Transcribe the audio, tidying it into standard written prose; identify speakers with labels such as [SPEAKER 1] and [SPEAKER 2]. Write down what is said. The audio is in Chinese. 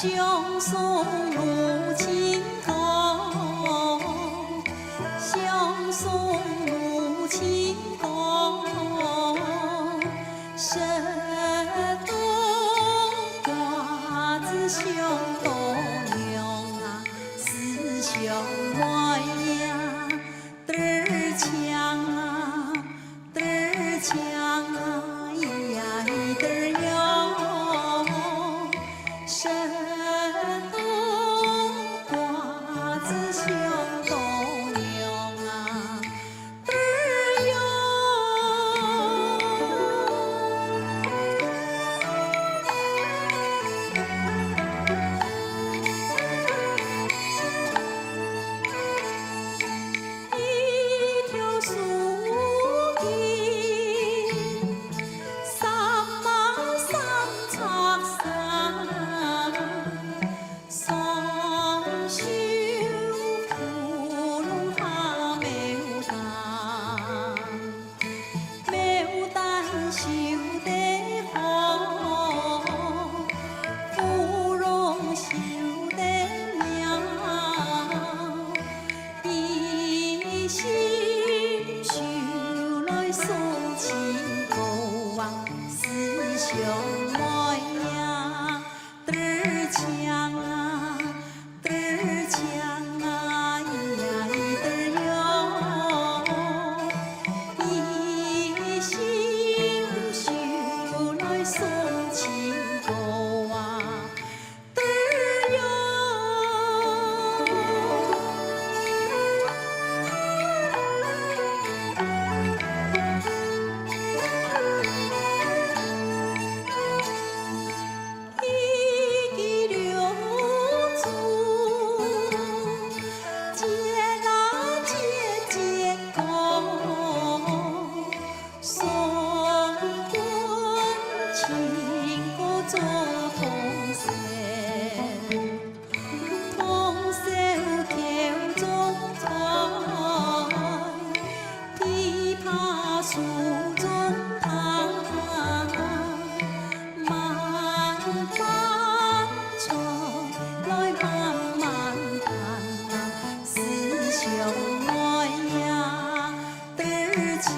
[SPEAKER 1] 相送入情宫，相送入情宫，十冬瓜子香豆娘啊，四小妹呀，嘚儿锵啊，嘚儿锵啊，咿呀咿嘚儿哟，十冬瓜子香豆娘啊，嘚儿哟。一条树荫，三马三插伞，双袖芙蓉花牡丹，牡丹绣得好，芙蓉绣得妙。一心绣来送情歌啊，四小妹呀，嘚儿锵啊，嘚儿锵啊，咿呀咿嘚儿哟，一心绣来送情歌啊，嘚儿哟。一骑六足，接那节节歌，送君情歌做同声，同声口中传，琵琶诉中弹。慢慢唱来慢慢弹，四小妹呀，嘚儿锵。